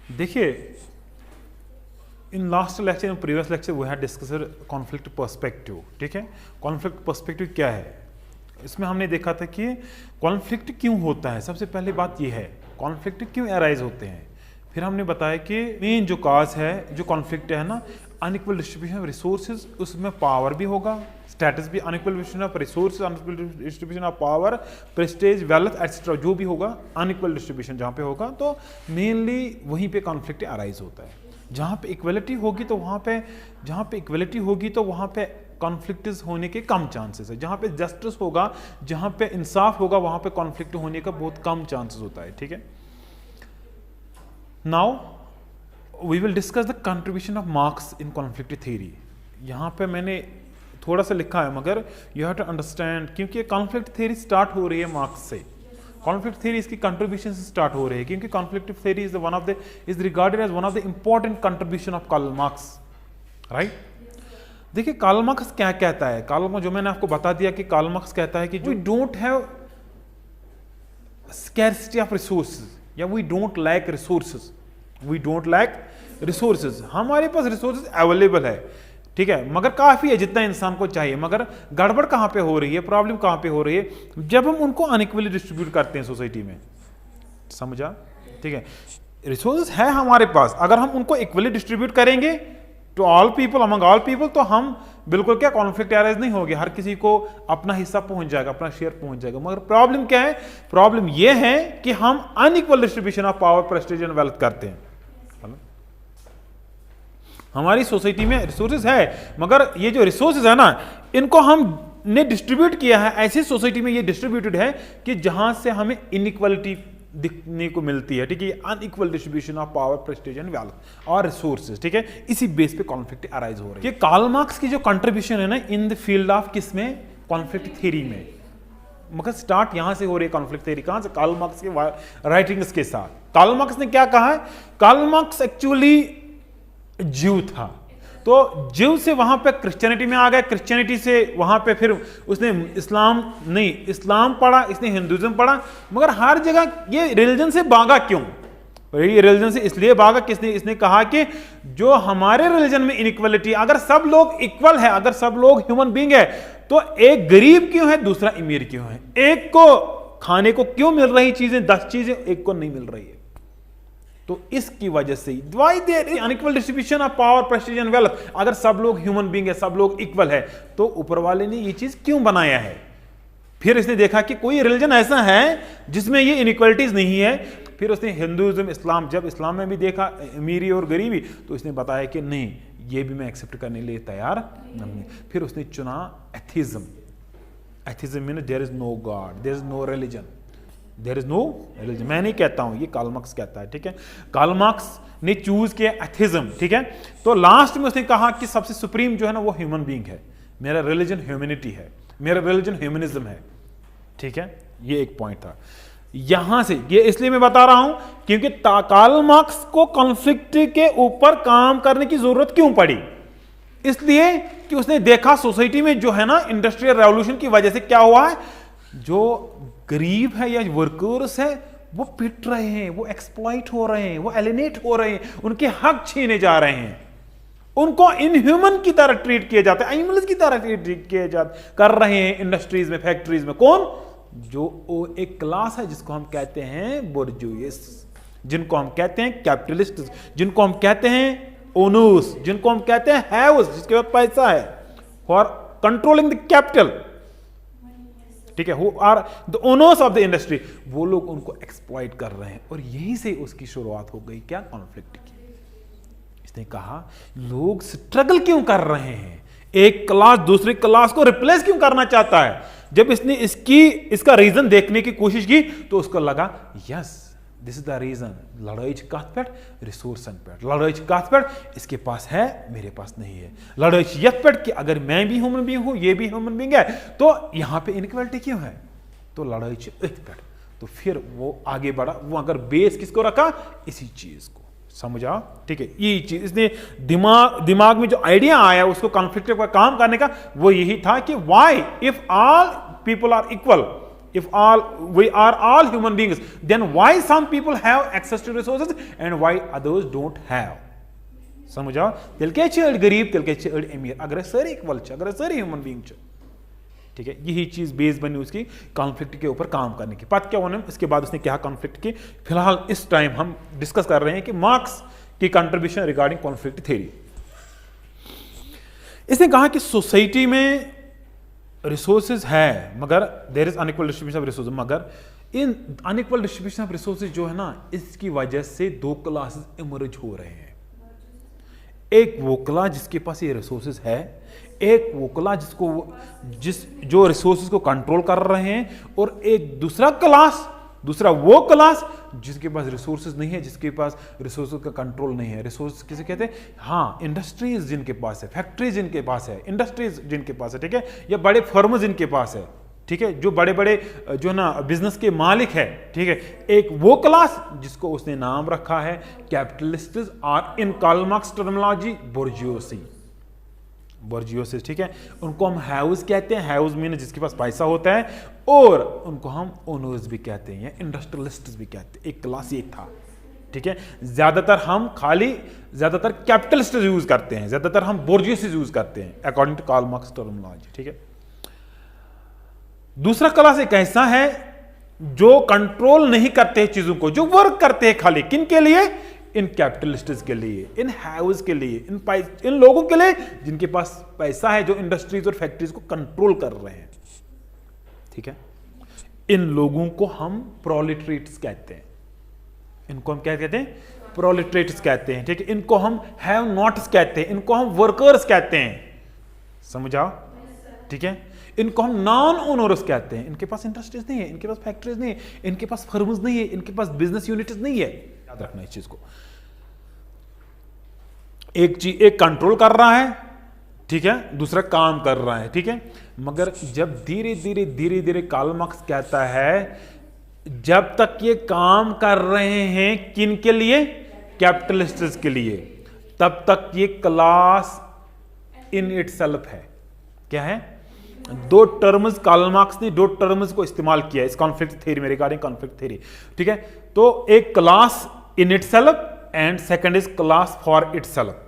देखिए, in last lecture, in previous lecture we had discussed conflict perspective. ठीक है, conflict perspective क्या है? इसमें हमने देखा था कि कॉन्फ्लिक्ट क्यों होता है। सबसे पहली बात यह है कॉन्फ्लिक्ट क्यों अराइज होते हैं। फिर हमने बताया कि मेन जो काज है जो कॉन्फ्लिक्ट है ना, अनइक्वल डिस्ट्रीब्यूशन ऑफ रिसोर्सेज, उसमें पावर भी होगा, स्टेटस भी, unequal distribution of resources, unequal distribution of power, prestige, wealth etcetera, जो भी होगा अनइक्वल डिस्ट्रीब्यूशन जहाँ पे होगा, तो मेनली वहीं पे कॉन्फ्लिक्ट अराइज होता है। जहाँ पे इक्वलिटी होगी तो वहाँ पे, जहाँ पे इक्वलिटी होगी तो वहाँ पे कॉन्फ्लिक्ट होने के कम चांसेस है। जहाँ पे जस्टिस होगा, जहाँ पे इंसाफ होगा, वहाँ पे कॉन्फ्लिक्ट होने का बहुत कम चांसेस होता है। ठीक है, now we will discuss the contribution of Marx in conflict theory. यहाँ पे मैंने थोड़ा सा लिखा है, मगर यू हैव टू अंडरस्टैंड, क्योंकि कॉन्फ्लिक्ट थ्योरी स्टार्ट हो रही है मार्क्स से। कॉन्फ्लिक्ट थ्योरी इसकी कंट्रीब्यूशन से स्टार्ट हो रही है, क्योंकि conflict theory is one of the, is regarded as one of the important contribution of Karl Marx, right. देखिए कार्ल मार्क्स क्या कहता है। कार्ल मार्क्स, जो मैंने आपको बता दिया कि कार्ल मार्क्स कहता है कि we don't have scarcity of resources, या we don't lack resources, we don't lack resources, हमारे पास रिसोर्सेज अवेलेबल है, ठीक है, मगर काफी है जितना इंसान को चाहिए। मगर गड़बड़ कहां पे हो रही है, प्रॉब्लम कहां पे हो रही है, जब हम उनको अनइक्वली डिस्ट्रीब्यूट करते हैं सोसाइटी में। समझा? ठीक है, रिसोर्सेज है हमारे पास, अगर हम उनको इक्वली डिस्ट्रीब्यूट करेंगे to all people, among all people, तो हम बिल्कुल क्या कॉन्फ्लिक्ट अराइज नहीं होगी, हर किसी को अपना हिस्सा पहुंच जाएगा, अपना शेयर पहुंच जाएगा। मगर प्रॉब्लम क्या है? प्रॉब्लम यह है कि हम unequal distribution of power, prestige and wealth करते हैं। हमारी सोसाइटी में रिसोर्सेज है, मगर ये जो रिसोर्सेज है ना, इनको हमने डिस्ट्रीब्यूट किया है, ऐसी सोसाइटी में ये डिस्ट्रीब्यूटेड है कि जहां से हमें इनइक्वालिटी दिखने को मिलती है। ठीक है, unequal distribution of power, prestige and wealth और रिसोर्सेज। ठीक है, इसी बेस पे कॉन्फ्लिक्ट अराइज हो रही है। कार्ल मार्क्स की जो कंट्रीब्यूशन है ना इन द फील्ड ऑफ किसमें, कॉन्फ्लिक्ट थ्योरी में, मगर स्टार्ट यहां से हो रही है कॉन्फ्लिक्ट थ्योरी। कहां से? कार्ल मार्क्स के राइटिंग्स के साथ। कार्ल मार्क्स ने क्या कहा है? कार्ल मार्क्स एक्चुअली ज्यू था, तो ज्यू से वहां पे क्रिश्चियनिटी में आ गया, क्रिश्चियनिटी से वहां पे फिर उसने इस्लाम नहीं, इस्लाम पढ़ा, इसने हिंदुइज्म पढ़ा, मगर हर जगह ये रिलीजन से भागा क्यों? ये रिलीजन से इसलिए भागा कि इसने कहा कि जो हमारे रिलीजन में इनइक्वालिटी, अगर सब लोग इक्वल है, अगर सब लोग ह्यूमन बीइंग है, तो एक गरीब क्यों है, दूसरा अमीर क्यों है? एक को खाने को क्यों मिल रही चीजें, 10 चीजें, एक को नहीं मिल रही है? तो इसकी वजह से why there is unequal distribution of power, prestige and wealth. अगर सब लोग ह्यूमन बीइंग है, सब लोग इक्वल है, तो ऊपर वाले ने ये चीज क्यों बनाया है? फिर इसने देखा कि कोई रिलीजन ऐसा है जिसमें ये इनइक्वालिटीज नहीं है। फिर उसने हिंदुइज्म, इस्लाम, जब इस्लाम में भी देखा अमीरी और गरीबी, तो इसने बताया कि नहीं, ये भी मैं एक्सेप्ट करने के लिए तैयार नहीं। फिर उसने चुना atheism. Atheism mean there is no God, there is no religion, there is no religion. मैं नहीं कहता हूं, ये कार्ल मार्क्स कहता है। ठीक है, कार्ल मार्क्स ने चूज किया एथिज्म। ठीक है, तो लास्ट में उसने कहा कि सबसे सुप्रीम जो है ना वो ह्यूमन बीइंग है, मेरा रिलीजन ह्यूमैनिटी है, मेरा रिलीजन ह्यूमनिज्म है। ठीक है, ये एक पॉइंट था। यहां से ये इसलिए मैं बता रहा हूं क्योंकि कार्ल मार्क्स को कॉन्फ्लिक्ट के ऊपर काम करने की जरूरत क्यों पड़ी? इसलिए कि उसने देखा सोसाइटी में जो है ना, इंडस्ट्रियल रेवोल्यूशन की वजह से क्या हुआ है, जो गरीब है या वर्कर्स है वो पिट रहे हैं, वो एक्सप्लॉइट हो रहे हैं, वो एलिनेट हो रहे हैं, उनके हक छीने जा रहे हैं, उनको इनह्यूमन की तरह ट्रीट किए जाते हैं, एनिमल्स की तरह ट्रीट किए जाते कर रहे हैं इंडस्ट्रीज में, फैक्ट्रीज में। कौन? जो एक क्लास है जिसको हम कहते हैं बुर्जुइस, जिनको हम कहते हैं कैपिटलिस्ट, जिनको हम कहते हैं ओनर्स, जिनको हम कहते हैं हैव्स, जिसके पास पैसा है, फॉर कंट्रोलिंग द कैपिटल। ठीक है, who are the owners of the industry, वो लोग उनको एक्सप्लॉइट कर रहे हैं। और यहीं से उसकी शुरुआत हो गई क्या, कॉन्फ्लिक्ट की। इसने कहा लोग स्ट्रगल क्यों कर रहे हैं, एक क्लास दूसरी क्लास को रिप्लेस क्यों करना चाहता है। जब इसने इसका रीजन देखने की कोशिश की तो उसको लगा yes this is the reason, लड़ाई कथ पे, रिसोर्सन पे लड़ाई कथ पे, इसके पास है मेरे पास नहीं है, लड़ाई यथ पे कि अगर मैं भी ह्यूमन बीइंग हूं, ये भी ह्यूमन बीइंग है, तो यहां पे इनइक्वालिटी क्यों है, तो लड़ाई इथ पे। तो फिर वो आगे बढ़ा, वो अगर बेस किसको रखा, इसी चीज को। समझा? ठीक है, ये चीज इसने दिमाग में जो आइडिया आया उसको कॉन्फ्लिक्ट पर काम करने का, वो यही था कि why if all people are equal, if all we are all human beings, then why some people have access to resources and why others don't have? समझो तेल क्या अड़ गरीब तेल क्या अड़ अमीर, अगर सारे इक्वल अगर सारे ह्यूमन बीइंग, ठीक है। यही चीज बेस बनी उसकी कॉन्फ्लिक्ट के ऊपर काम करने की। बात क्या होने इसके बाद उसने क्या कॉन्फ्लिक्ट की, फिलहाल इस टाइम हम डिस्कस कर रहे हैं कि मार्क्स की कंट्रीब्यूशन रिगार्डिंग कॉन्फ्लिक्ट थ्योरी। इसने कहा कि सोसाइटी में रिसोर्सेज है मगर there is unequal distribution of resources, मगर इन अनइक्वल डिस्ट्रीब्यूशन ऑफ रिसोर्सेज जो है ना, इसकी वजह से दो क्लासेस इमर्ज हो रहे हैं। एक वो क्लास जिसके पास ये रिसोर्सेज है, एक वो क्लास जो रिसोर्सेज को कंट्रोल कर रहे हैं, और एक दूसरा वो क्लास जिसके पास रिसोर्सेज नहीं है, जिसके पास रिसोर्सेज का कंट्रोल नहीं है। रिसोर्स किसे कहते हैं? हाँ, इंडस्ट्रीज जिनके पास है, फैक्ट्रीज जिनके पास है, इंडस्ट्रीज जिनके पास है, ठीक है, या बड़े फर्म जिनके पास है, ठीक है, जो बड़े बड़े जो ना बिजनेस के मालिक है, ठीक है। एक वो क्लास जिसको उसने नाम रखा है कैपिटलिस्ट्स, और इन कार्ल मार्क्स टर्मिनोलॉजी बोर्जियोसिस, ठीक है। उनको हम हैव्स कहते हैं, हैव्स मीन जिसके पास पैसा होता है, और उनको हम ओनर्स भी कहते हैं या इंडस्ट्रियलिस्ट्स भी कहते हैं। एक क्लास ये था, ठीक है। ज्यादातर कैपिटलिस्ट यूज करते हैं, ज्यादातर हम बोर्जियोसिस यूज करते हैं according to Karl Marx terminology, ठीक है। दूसरा क्लास एक ऐसा है जो कंट्रोल नहीं करते हैं चीजों को, जो वर्क करते हैं खाली किन के लिए? इन कैपिटलिस्ट्स के लिए, इन हैव्स के लिए, इन लोगों के लिए जिनके पास पैसा है, जो इंडस्ट्रीज और फैक्ट्रीज को कंट्रोल कर रहे हैं, ठीक है। इन लोगों को हम प्रोलेटरिएट्स कहते हैं। इनको हम क्या कहते हैं? प्रोलेटरिएट्स कहते हैं, ठीक है। इनको हम हैव नॉट्स कहते हैं, इनको हम वर्कर्स कहते हैं, समझाओ, ठीक है। इनको हम नॉन ओनर्स कहते हैं। इनके पास इंडस्ट्रीज नहीं है, इनके पास फैक्ट्रीज नहीं है, इनके पास फर्म्स नहीं है, इनके पास बिजनेस यूनिट्स नहीं है। याद रखना इस चीज को। एक कंट्रोल कर रहा है, ठीक है, दूसरा काम कर रहा है, ठीक है। मगर जब धीरे धीरे कार्ल मार्क्स कहता है जब तक ये काम कर रहे हैं किन के लिए? कैपिटलिस्ट्स के लिए, तब तक ये क्लास इन इटसेल्फ है। क्या है? दो टर्म्स कार्ल मार्क्स ने को इस्तेमाल किया इस कॉन्फ्लिक्ट थ्योरी में, रिगार्डिंग कॉन्फ्लिक्ट थ्योरी, ठीक है। तो एक class in itself and second is class for itself.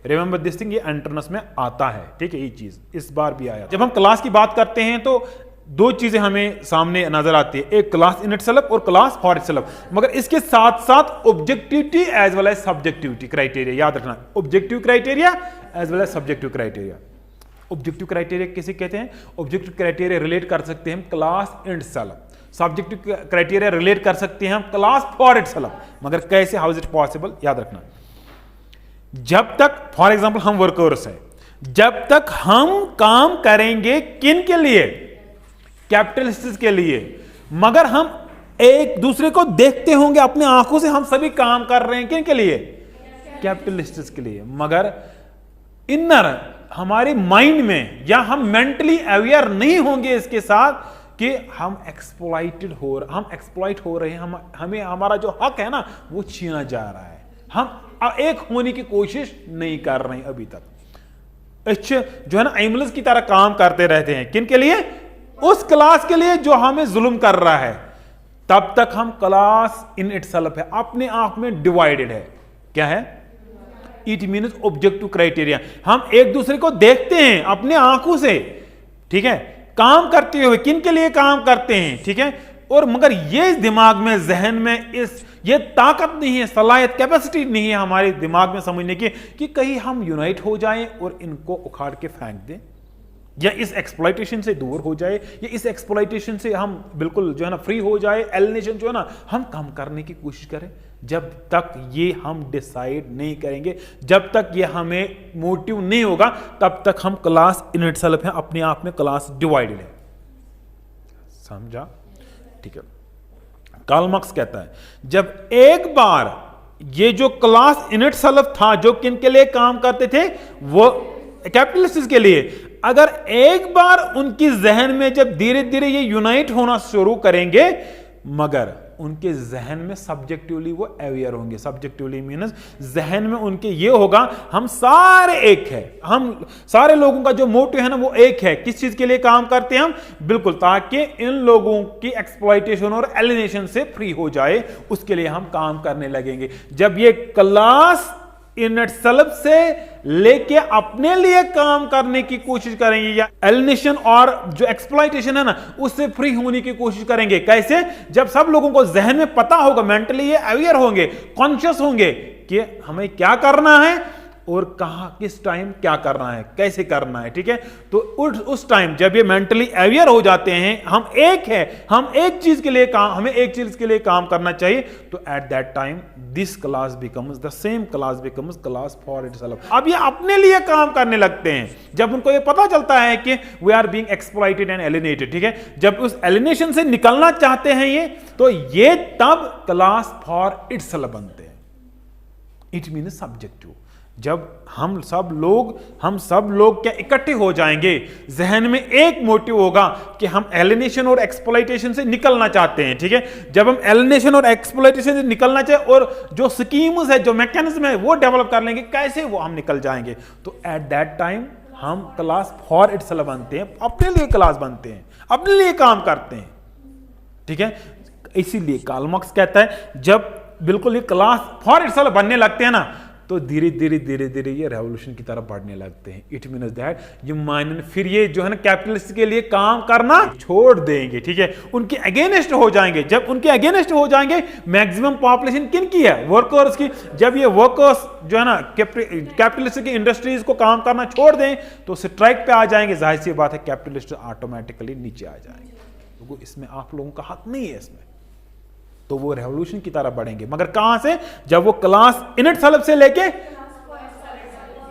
Remember this thing, ये एंट्रेंस में आता है, ठीक है। ये चीज इस बार भी आया। जब हम क्लास की बात करते हैं तो दो चीजें हमें सामने नजर आती है, एक क्लास इन इटसेल्फ और क्लास फॉर इटसेल्फ। मगर इसके साथ साथ objectivity as well as subjectivity criteria, याद रखना, objective criteria as well as subjective criteria. Objective criteria किसे कहते हैं? ऑब्जेक्टिव क्राइटेरिया रिलेट कर सकते हैं हम class in itself, subjective criteria relate कर सकते हैं हम क्लास फॉर इटसेल्फ। मगर कैसे? How is it possible? याद रखना, जब तक फॉर एग्जांपल हम वर्कर्स हैं, जब तक हम काम करेंगे किन के लिए? कैपिटलिस्ट्स के लिए। मगर हम एक दूसरे को देखते होंगे अपने आंखों से, हम सभी काम कर रहे हैं किन के लिए? कैपिटलिस्ट्स के लिए। मगर इनर हमारे माइंड में या हम मेंटली अवेयर नहीं होंगे इसके साथ कि हम एक्सप्लॉइट हो रहे हैं, हमें हमारा जो हक है ना वो छीना जा रहा है, हम एक होने की कोशिश नहीं कर रहे हैं अभी तक। जो है ना एनिमल्स की तरह काम करते रहते हैं किन के लिए? उस क्लास के लिए जो हमें जुल्म कर रहा है। तब तक हम क्लास इन इटसेल्फ है, अपने आप में डिवाइडेड है। क्या है? It means objective criteria. हम एक दूसरे को देखते हैं अपने आंखों से, ठीक है, काम करते हुए किन के लिए काम करते हैं, ठीक है। और मगर ये दिमाग में, जहन में ये ताकत नहीं है, सलाहियत, कैपेसिटी नहीं है हमारे दिमाग में समझने की कि कहीं हम यूनाइट हो जाएं और इनको उखाड़ के फेंक दें, या इस एक्सप्लॉइटेशन से दूर हो जाए, या इस एक्सप्लॉइटेशन से हम बिल्कुल जो है ना फ्री हो जाए, एलिनेशन जो है ना हम कम करने की कोशिश करें। जब तक ये हम डिसाइड नहीं करेंगे, जब तक ये हमें मोटिव नहीं होगा, तब तक हम क्लास इन इटसेल्फ है, अपने आप में क्लास डिवाइडेड है। समझा? ठीक है। कार्ल मार्क्स कहता है जब एक बार ये जो क्लास इन इटसेल्फ था, जो किन के लिए काम करते थे? वो कैपिटलिस्ट्स के लिए। अगर एक बार उनकी जहन में जब धीरे धीरे ये यूनाइट होना शुरू करेंगे, मगर उनके जहन में सब्जेक्टिवली वो अवेयर होंगे। सब्जेक्टिवली मीन्स जहन में उनके ये होगा हम सारे एक है, हम सारे लोगों का जो मोटिव है ना वो एक है। किस चीज के लिए काम करते हैं हम? बिल्कुल ताकि इन लोगों की एक्सप्लॉइटेशन और एलिनेशन से फ्री हो जाए, उसके लिए हम काम करने लगेंगे। जब ये क्लास इन इटसेल्फ से लेके अपने लिए काम करने की कोशिश करेंगे या एलिनेशन और जो एक्सप्लॉइटेशन है ना उससे फ्री होने की कोशिश करेंगे। कैसे? जब सब लोगों को जहन में पता होगा, मेंटली ये अवेयर होंगे, कॉन्शियस होंगे कि हमें क्या करना है और कहां किस टाइम क्या करना है, कैसे करना है। ठीक है, तो उस टाइम जब ये मेंटली अवेयर हो जाते हैं, हम एक है, हम एक चीज के लिए काम, हमें एक चीज के लिए काम करना चाहिए, तो at that time this class becomes the same class becomes class for itself. अब ये अपने लिए काम करने लगते हैं जब उनको ये पता चलता है कि we are being exploited and alienated. ठीक है, जब उस एलिनेशन से निकलना चाहते हैं ये, तो ये तब क्लास फॉर इटसेल्फ बनते हैं। It means subjective. जब हम सब लोग क्या इकट्ठे हो जाएंगे, जहन में एक मोटिव होगा कि हम एलिनेशन और एक्सप्लॉइटेशन से निकलना चाहते हैं। ठीक है, जब हम एलिनेशन और एक्सप्लॉइटेशन से निकलना चाहे और जो स्कीम्स है, जो मैकेनिज्म है वो डेवलप कर लेंगे, कैसे वो हम निकल जाएंगे, तो एट दैट टाइम हम क्लास फॉर इटसेल्फ बनते हैं, अपने लिए क्लास बनते हैं, अपने लिए काम करते हैं। ठीक है, इसीलिए कार्ल मार्क्स कहता है जब बिल्कुल ये क्लास फॉर इटसेल्फ बनने लगते हैं ना, तो धीरे धीरे ये रेवोल्यूशन की तरफ बढ़ने लगते हैं। इट मीन्स दैट ये माइनर फिर ये जो है ना कैपिटलिस्ट के लिए काम करना छोड़ देंगे। ठीक है, उनके अगेंस्ट हो जाएंगे। जब उनके अगेंस्ट हो जाएंगे, मैक्सिमम पॉपुलेशन किन की है? वर्कर्स की। जब ये वर्कर्स जो है ना कैपिटलिस्ट की इंडस्ट्रीज को काम करना छोड़ दें तो स्ट्राइक पे आ जाएंगे। जाहिर सी बात है कैपिटलिस्ट ऑटोमेटिकली नीचे आ जाएंगे, क्योंकि इसमें आप लोगों का हक नहीं है इसमें, तो वो रेवोल्यूशन की तरफ बढ़ेंगे। मगर कहां से? जब वो क्लास इन इटसेल्फ से लेके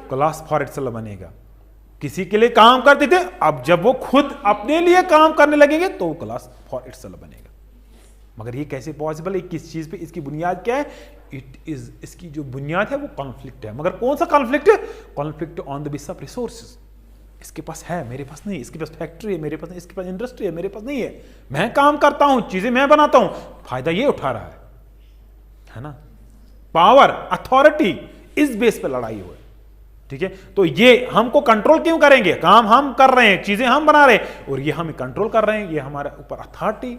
क्लास फॉर इटसेल्फ बनेगा। किसी के लिए काम करते थे, अब जब वो खुद अपने लिए काम करने लगेंगे तो वो क्लास फॉर इटसेल्फ बनेगा। मगर ये कैसे पॉसिबल है? किस चीज पे? इसकी बुनियाद क्या है? इसकी जो बुनियाद है वो कॉन्फ्लिक्ट है। मगर कौन सा कॉन्फ्लिक्ट है? Conflict on the basis of resources. इसके पास है, मेरे पास नहीं, इसके पास फैक्ट्री है, मेरे पास नहीं, इसके पास इंडस्ट्री है, मेरे पास नहीं है। मैं काम करता हूं, चीजें मैं बनाता हूं, फायदा ये उठा रहा है ना। पावर, अथॉरिटी, इस बेस पे लड़ाई हुई। ठीक है, तो ये हमको कंट्रोल क्यों करेंगे? काम हम कर रहे हैं, चीजें हम बना रहे हैं और ये हमें कंट्रोल कर रहे हैं, ये हमारे ऊपर अथॉरिटी।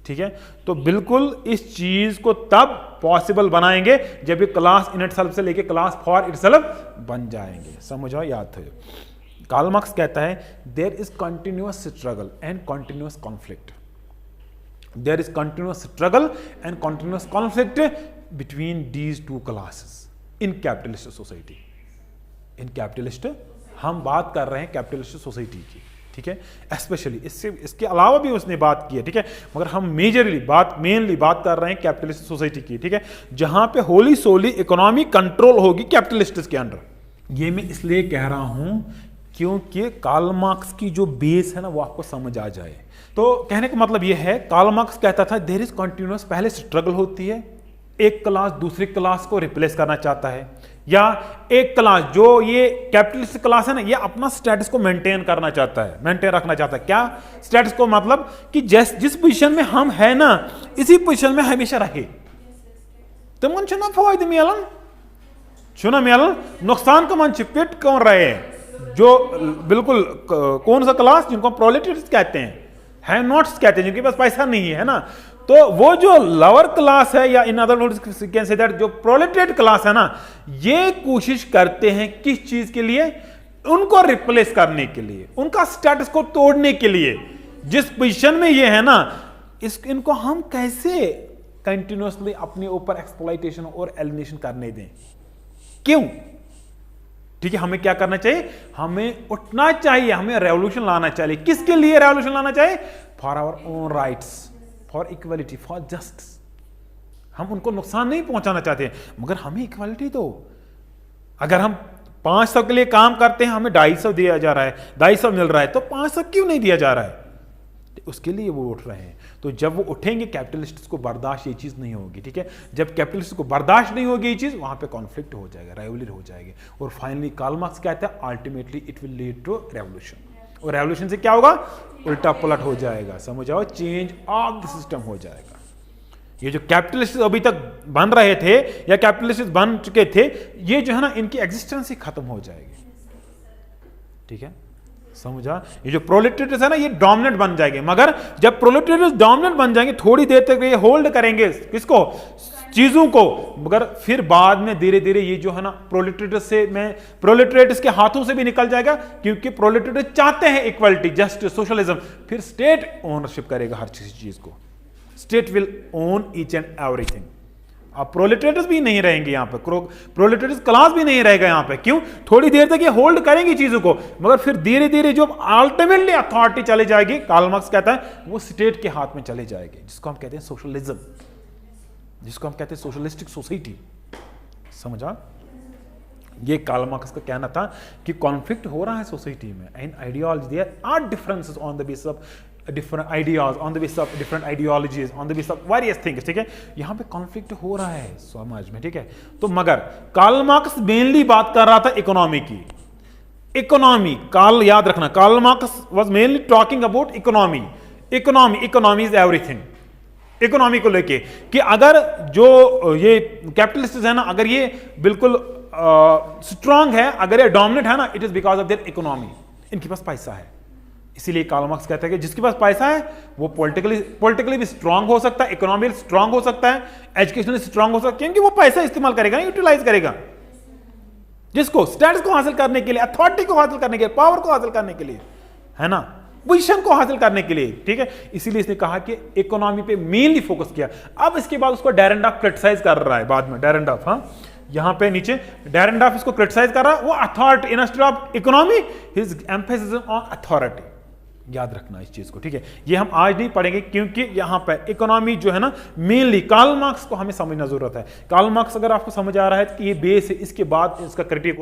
ठीक है, तो बिल्कुल इस चीज को तब पॉसिबल बनाएंगे जब ये क्लास इन इटसेल्फ से लेके क्लास फॉर इटसेल्फ बन जाएंगे। समझो, याद थे। कार्ल मार्क्स कहता है there is continuous struggle and continuous conflict. There is continuous struggle and continuous conflict between these two classes in capitalist society. In capitalist, हम बात कर रहे हैं कैपिटलिस्ट सोसाइटी की। ठीक है, स्पेशली इसके अलावा भी उसने बात की है। ठीक है, मगर हम मेनली बात कर रहे हैं कैपिटलिस्ट सोसाइटी की। ठीक है, जहां पे होली सोली इकोनॉमी कंट्रोल होगी कैपिटलिस्ट के अंडर। ये मैं इसलिए कह रहा हूं क्योंकि कार्ल मार्क्स की जो बेस है ना वो आपको समझ आ जाए। तो कहने का मतलब यह है, कार्ल मार्क्स कहता था देयर इज कंटिन्यूअस, पहले स्ट्रगल होती है, एक क्लास दूसरी क्लास को रिप्लेस करना चाहता है, या एक क्लास जो ये कैपिटलिस्ट क्लास है ना ये अपना स्टेटस को मेंटेन करना चाहता है, मेंटेन रखना चाहता है। क्या स्टेटस को? मतलब कि जिस पोजीशन में हम है ना इसी पोजीशन में हमेशा रहे। तुम छुना फायदे मिलन, छुना मिलन नुकसान का मन पिट कौन रहे हैं? जो बिल्कुल कौन सा क्लास जिनको प्रोलेटरियट्स कहते हैं, हैव नॉट्स कहते हैं, जिनके पास पैसा नहीं है ना, तो वो जो लोअर क्लास है या in other words can say that जो प्रोलेटरिएट क्लास है ना, ये कोशिश करते हैं किस चीज के लिए? उनको रिप्लेस करने के लिए, उनका स्टेटस को तोड़ने के लिए। जिस पोजीशन में ये है ना, इनको हम कैसे कंटिन्यूअसली अपने ऊपर एक्सप्लॉइटेशन और एलिनेशन करने दें? क्यों? ठीक है, हमें क्या करना चाहिए? हमें उठना चाहिए, हमें रेवोल्यूशन लाना चाहिए। किसके लिए रेवोल्यूशन लाना चाहिए? For our own rights, for equality, for justice. हम उनको नुकसान नहीं पहुंचाना चाहते, मगर हमें इक्वलिटी दो। अगर हम 500 के लिए काम करते हैं, हमें 250 दिया जा रहा है, 250 मिल रहा है, तो 500 क्यों नहीं दिया जा रहा है? उसके लिए वो उठ रहे हैं। तो जब वो उठेंगे, कैपिटलिस्ट को बर्दाश्त ये चीज नहीं होगी। ठीक है, जब कैपिटलिस्ट को बर्दाश्त नहीं होगी ये चीज, वहां पे कॉन्फ्लिक्ट हो जाएगा, राइवलरी हो जाएगी, और फाइनली कार्ल मार्क्स कहता है ultimately it will lead to revolution. और रेवोल्यूशन से क्या होगा, उल्टा पलट हो जाएगा, समझ आओ, चेंज ऑफ द सिस्टम हो जाएगा। ये जो कैपिटलिस्ट अभी तक बन रहे थे या कैपिटलिस्ट बन चुके थे, ये जो है ना इनकी एग्जिस्टेंस ही खत्म हो जाएगी, ठीक है, समझा। ये जो प्रोलेटेरियट है ना, ये डोमिनेंट बन जाएंगे, मगर जब प्रोलेटेरियट डोमिनेंट बन जाएंगे थोड़ी देर तक ये होल्ड करेंगे किसको, चीजों को, मगर फिर बाद में धीरे धीरे ये जो है ना प्रोलेटेरियट के हाथों से भी निकल जाएगा, क्योंकि प्रोलेटेरियट चाहते हैं इक्वलिटी, जस्टिस, सोशलिज्म। फिर स्टेट ओनरशिप करेगा हर चीज को, state will own each and everything. अब प्रोलेटेरियट भी नहीं रहेंगे यहां पे, प्रोलेटेरियट क्लास भी नहीं रहेगा यहां पे, क्यों, थोड़ी देर तक ये होल्ड करेंगी चीजों को, मगर फिर धीरे धीरे जो अल्टीमेटली अथॉरिटी चली जाएगी, कार्ल मार्क्स कहता है, वो स्टेट के हाथ में चले जाएगी, जिसको हम कहते हैं सोशलिज्म, जिसको हम कहते हैं सोशलिस्टिक सोसाइटी, समझा। ये कार्ल मार्क्स का कहना था कि कॉन्फ्लिक्ट हो रहा है सोसाइटी में इन ideology, there are differences on the basis of different ideas, on the basis of different ideologies, on the basis of various things, ठीक है, यहां पे कॉन्फ्लिक्ट हो रहा है समाज में, ठीक है। तो मगर कार्ल मार्क्स मेनली बात कर रहा था इकोनॉमी की, इकोनॉमी, कार्ल याद रखना, Karl Marx was mainly talking about economy, economy is everything, economy को लेके, कि अगर जो ये कैपिटलिस्ट है ना, अगर ये बिल्कुल स्ट्रांग है, अगर ये डोमिनेंट है ना, it is because of their economy, इनके पास पैसा है। इसीलिए कार्ल मार्क्स कहता है कि जिसके पास पैसा है वो पॉलिटिकली भी स्ट्रांग हो सकता है, इकोनॉमिकली स्ट्रांग हो सकता है, एजुकेशनली स्ट्रांग हो सकता है, क्योंकि वो पैसा इस्तेमाल करेगा, यूटिलाइज करेगा, जिसको स्टेटस को हासिल करने के लिए, अथॉरिटी को हासिल करने के लिए, पावर को हासिल करने के लिए, है ना, पोजीशन को हासिल करने के लिए, ठीक है। इसीलिए इसने कहा कि इकोनॉमी पे मेनली फोकस किया। अब इसके बाद उसको डेरेनडॉर्फ क्रिटिसाइज कर रहा है, बाद में डेरेनडॉर्फ, हाँ यहां पे नीचे डेरेनडॉर्फ इसको क्रिटिसाइज कर रहा है, वो authority instead of economy, his emphasis on authority, याद रखना इस चीज को, ठीक है। ये हम आज नहीं पढ़ेंगे, क्योंकि यहां पे इकोनॉमी जो है ना मेनली कार्ल मार्क्स को हमें समझना जरूरत है। कार्ल मार्क्स अगर आपको समझ आ रहा है कि ये बेस है, इसके बाद इसका क्रिटिक